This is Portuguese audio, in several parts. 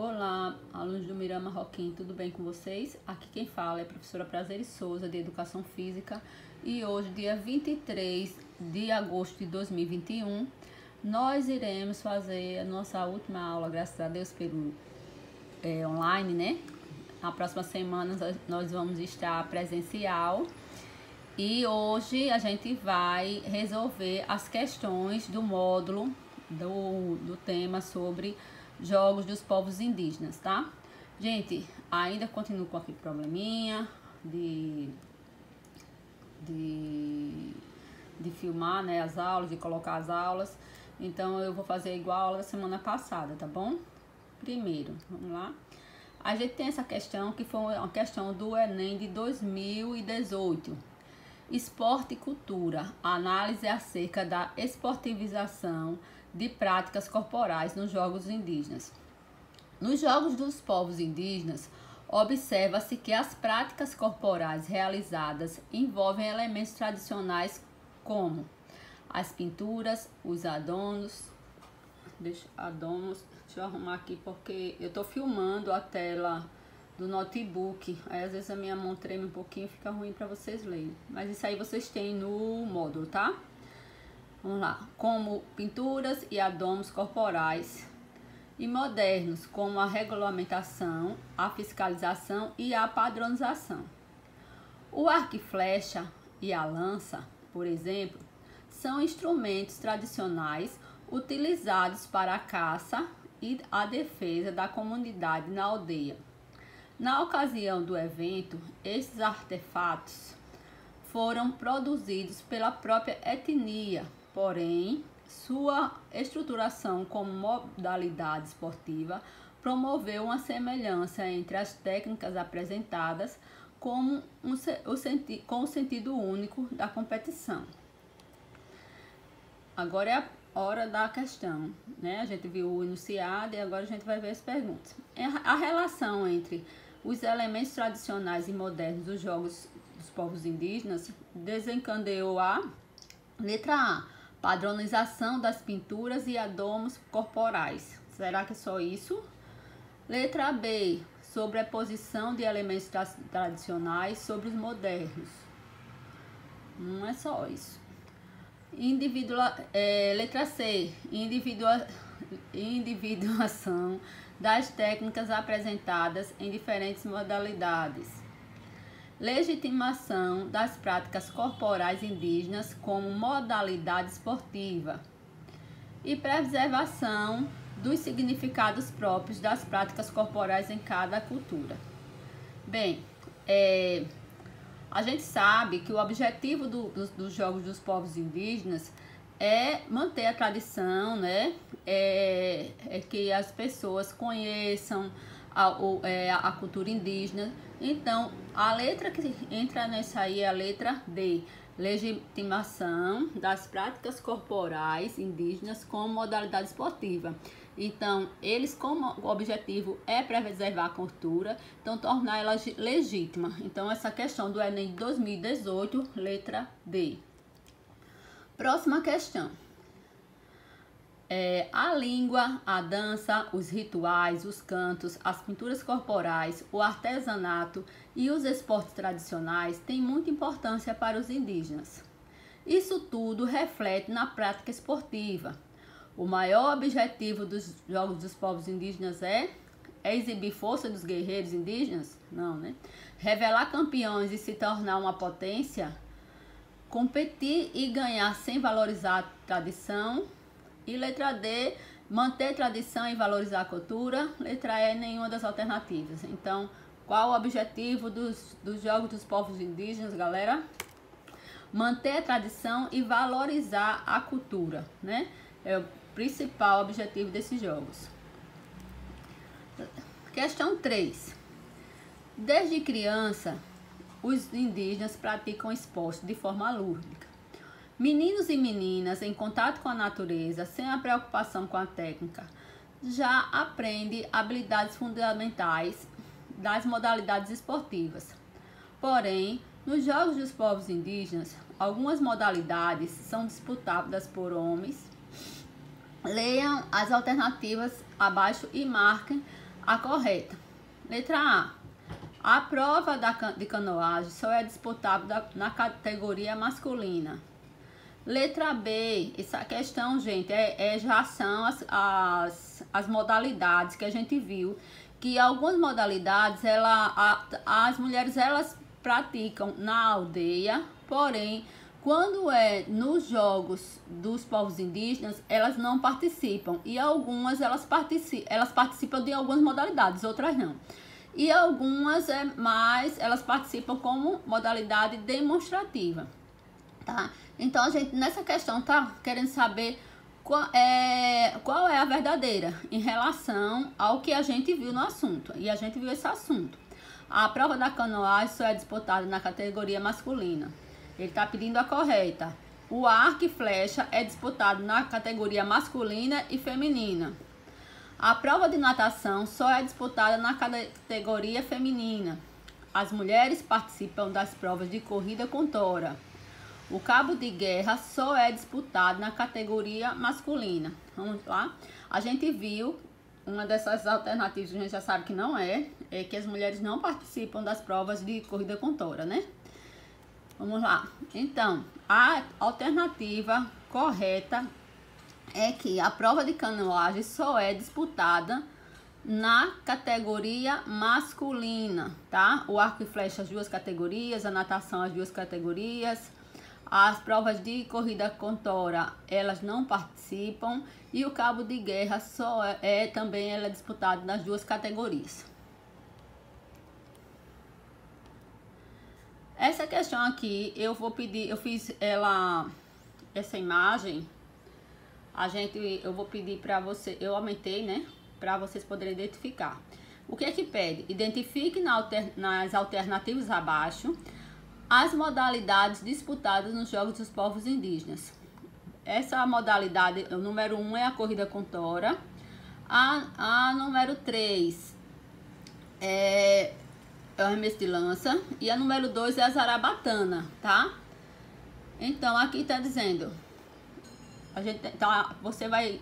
Olá, alunos do Mirama Roquim, tudo bem com vocês? Aqui quem fala é a professora Prazeres Souza, de Educação Física, e hoje, dia 23 de agosto de 2021, nós iremos fazer a nossa última aula, graças a Deus, pelo online, né? Na próxima semana nós vamos estar presencial e hoje a gente vai resolver as questões do módulo do tema sobre Jogos dos Povos Indígenas, tá? Gente, ainda continuo com aquele probleminha de filmar, né, as aulas, de colocar as aulas. Então eu vou fazer igual a aula da semana passada, tá bom? Primeiro, vamos lá. A gente tem essa questão que foi uma questão do Enem de 2018. Esporte e cultura. Análise acerca da esportivização de práticas corporais nos Jogos Indígenas. Nos Jogos dos Povos Indígenas, observa-se que as práticas corporais realizadas envolvem elementos tradicionais como as pinturas, os adornos. Deixa eu arrumar aqui porque eu tô filmando a tela do notebook, aí às vezes a minha mão treme um pouquinho, fica ruim para vocês lerem. Mas isso aí vocês têm no módulo, tá? Vamos lá. Como pinturas e adornos corporais. E modernos, como a regulamentação, a fiscalização e a padronização. O arco e flecha e a lança, por exemplo, são instrumentos tradicionais utilizados para a caça e a defesa da comunidade na aldeia. Na ocasião do evento, esses artefatos foram produzidos pela própria etnia, porém, sua estruturação como modalidade esportiva promoveu uma semelhança entre as técnicas apresentadas com o sentido único da competição. Agora é a hora da questão, né? A gente viu o enunciado e agora a gente vai ver as perguntas. A relação entre os elementos tradicionais e modernos dos Jogos dos Povos Indígenas desencadeou a letra A, padronização das pinturas e adornos corporais. Será que é só isso? Letra B, sobreposição de elementos tradicionais sobre os modernos. Não é só isso. Letra C, individuação das técnicas apresentadas em diferentes modalidades. Legitimação das práticas corporais indígenas como modalidade esportiva. E preservação dos significados próprios das práticas corporais em cada cultura. Bem, a gente sabe que o objetivo dos Jogos dos Povos Indígenas é manter a tradição, né? É que as pessoas conheçam a cultura indígena. Então, a letra que entra nessa aí é a letra D, legitimação das práticas corporais indígenas como modalidade esportiva. Então, eles, como o objetivo é preservar a cultura, então tornar ela legítima. Então, essa questão do Enem de 2018, letra D. Próxima questão. A língua, a dança, os rituais, os cantos, as pinturas corporais, o artesanato e os esportes tradicionais têm muita importância para os indígenas. Isso tudo reflete na prática esportiva. O maior objetivo dos Jogos dos Povos Indígenas é exibir força dos guerreiros indígenas? Não, né? Revelar campeões e se tornar uma potência? Competir e ganhar sem valorizar a tradição? E letra D, manter tradição e valorizar a cultura. Letra E, nenhuma das alternativas. Então, qual o objetivo dos Jogos dos Povos Indígenas, galera? Manter a tradição e valorizar a cultura, né? É o principal objetivo desses jogos. Questão 3. Desde criança, os indígenas praticam esporte de forma lúdica. Meninos e meninas em contato com a natureza, sem a preocupação com a técnica, já aprendem habilidades fundamentais das modalidades esportivas. Porém, nos Jogos dos Povos Indígenas, algumas modalidades são disputadas por homens. Leiam as alternativas abaixo e marquem a correta. Letra A. A prova de canoagem só é disputável na categoria masculina. Letra B. Essa questão, gente, já são as modalidades que a gente viu. Que algumas modalidades, as mulheres, elas praticam na aldeia, porém, quando é nos jogos dos povos indígenas, elas não participam. E algumas, elas participam de algumas modalidades, outras não. E algumas, elas participam como modalidade demonstrativa, tá? Então, a gente, nessa questão, tá querendo saber qual é a verdadeira em relação ao que a gente viu no assunto. E a gente viu esse assunto. A prova da canoagem só é disputada na categoria masculina. Ele está pedindo a correta. O arco e flecha é disputado na categoria masculina e feminina. A prova de natação só é disputada na categoria feminina. As mulheres participam das provas de corrida com tora. O cabo de guerra só é disputado na categoria masculina. Vamos lá? A gente viu uma dessas alternativas, a gente já sabe que não é que as mulheres não participam das provas de corrida com tora, né? Vamos lá. Então, a alternativa correta é que a prova de canoagem só é disputada na categoria masculina, tá? O arco e flecha, as duas categorias, a natação, as duas categorias. As provas de corrida com tora, elas não participam. E o cabo de guerra também é disputado nas duas categorias. Essa questão aqui, eu fiz essa imagem. Eu vou pedir para você, eu aumentei, né? Para vocês poderem identificar. O que é que pede? Identifique nas alternativas abaixo as modalidades disputadas nos Jogos dos Povos Indígenas. Essa modalidade, o número 1 é a corrida com tora. A número 3 é o arremesso de lança. E a número 2 é a zarabatana, tá? Então, aqui tá dizendo... você vai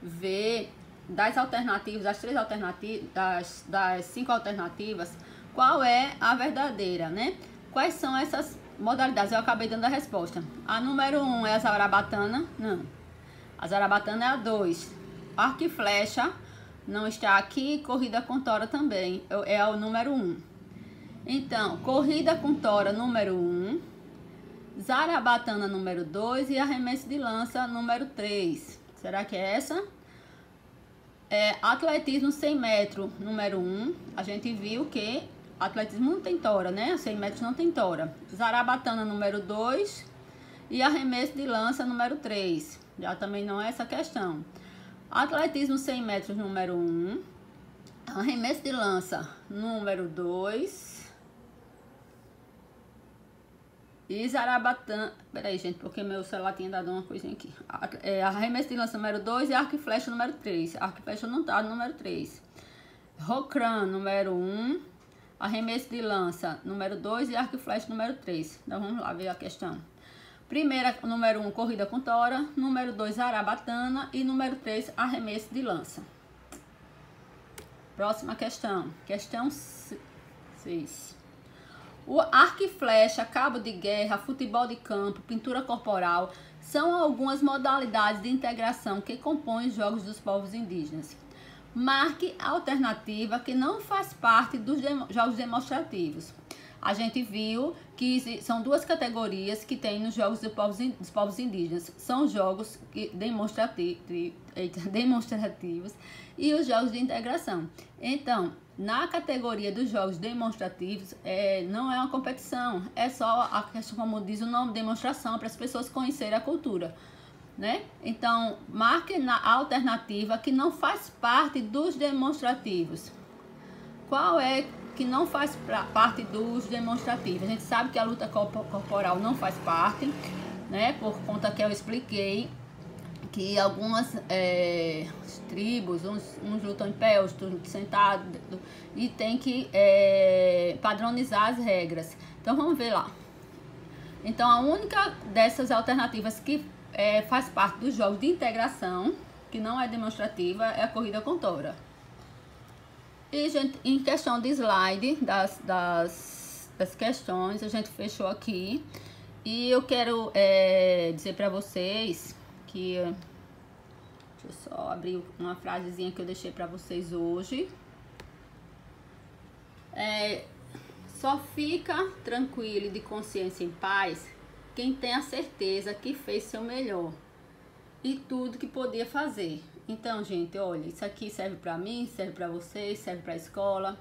ver das alternativas, das 3 alternativas, das 5 alternativas, qual é a verdadeira, né? Quais são essas modalidades? Eu acabei dando a resposta. A número 1 é a zarabatana? Não. A zarabatana é a 2. Arco e flecha não está aqui. Corrida com tora também é o número 1. Então, corrida com tora número 1. Zarabatana número 2 e arremesso de lança número 3. Será que é essa? Atletismo 100 metros número 1. A gente viu que atletismo não tem tora, né? 100 metros não tem tora. Zarabatana número 2 e arremesso de lança número 3. Já também não é essa questão. Atletismo 100 metros número 1. Arremesso de lança número 2. E zarabatana... Peraí, gente, porque meu celular tinha dado uma coisinha aqui. Arremesso de lança número 2 e arco e flecha número 3. Arco e flecha não tá no número 3. Rocran número 1. Arremesso de lança número 2 e arco e flecha número 3. Então vamos lá ver a questão. Primeira, número 1, corrida com tora. Número 2, zarabatana. E número 3, arremesso de lança. Próxima questão. Questão 6. O arco e flecha, cabo de guerra, futebol de campo, pintura corporal são algumas modalidades de integração que compõem os Jogos dos Povos Indígenas. Marque a alternativa que não faz parte dos jogos demonstrativos. A gente viu que são duas categorias que tem nos Jogos dos Povos Indígenas. São os jogos demonstrativos e os jogos de integração. Então, na categoria dos jogos demonstrativos, não é uma competição. É só a questão, como diz o nome, demonstração, para as pessoas conhecerem a cultura, né? Então, marque na alternativa que não faz parte dos demonstrativos. Qual é que não faz parte dos demonstrativos? A gente sabe que a luta corporal não faz parte, né? Por conta que eu expliquei que algumas tribos, uns lutam em pé, outros sentados, e tem que padronizar as regras. Então, vamos ver lá. Então, a única dessas alternativas que faz parte dos jogos de integração, que não é demonstrativa, é a corrida com tora. E, gente, em questão de slide, das questões, a gente fechou aqui. E eu quero dizer para vocês que... Deixa eu só abrir uma frasezinha que eu deixei para vocês hoje. Só fica tranquilo e de consciência em paz quem tem a certeza que fez seu melhor e tudo que podia fazer. Então, gente, olha, isso aqui serve para mim, serve para vocês, serve para a escola.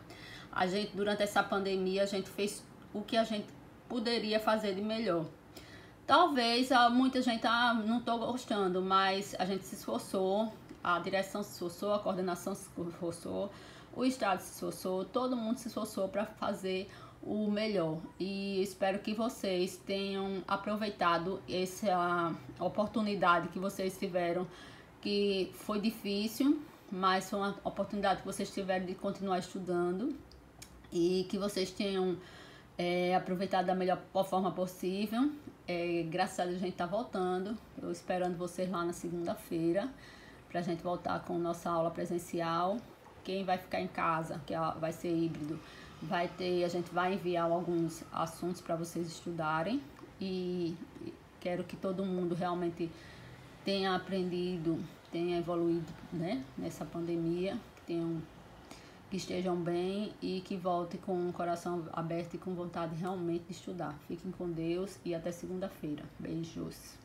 A gente, durante essa pandemia, a gente fez o que a gente poderia fazer de melhor. Talvez muita gente, não tô gostando, mas a gente se esforçou, a direção se esforçou, a coordenação se esforçou, o Estado se esforçou, todo mundo se esforçou para fazer o melhor. E espero que vocês tenham aproveitado essa oportunidade que vocês tiveram, que foi difícil, mas foi uma oportunidade que vocês tiveram de continuar estudando e que vocês tenham aproveitado da melhor forma possível. Graças a Deus a gente tá voltando, eu esperando vocês lá na segunda-feira pra gente voltar com nossa aula presencial. Quem vai ficar em casa, que vai ser híbrido, a gente vai enviar alguns assuntos para vocês estudarem, e quero que todo mundo realmente tenha aprendido, tenha evoluído, né, nessa pandemia, que estejam bem e que voltem com o coração aberto e com vontade realmente de estudar. Fiquem com Deus e até segunda-feira. Beijos.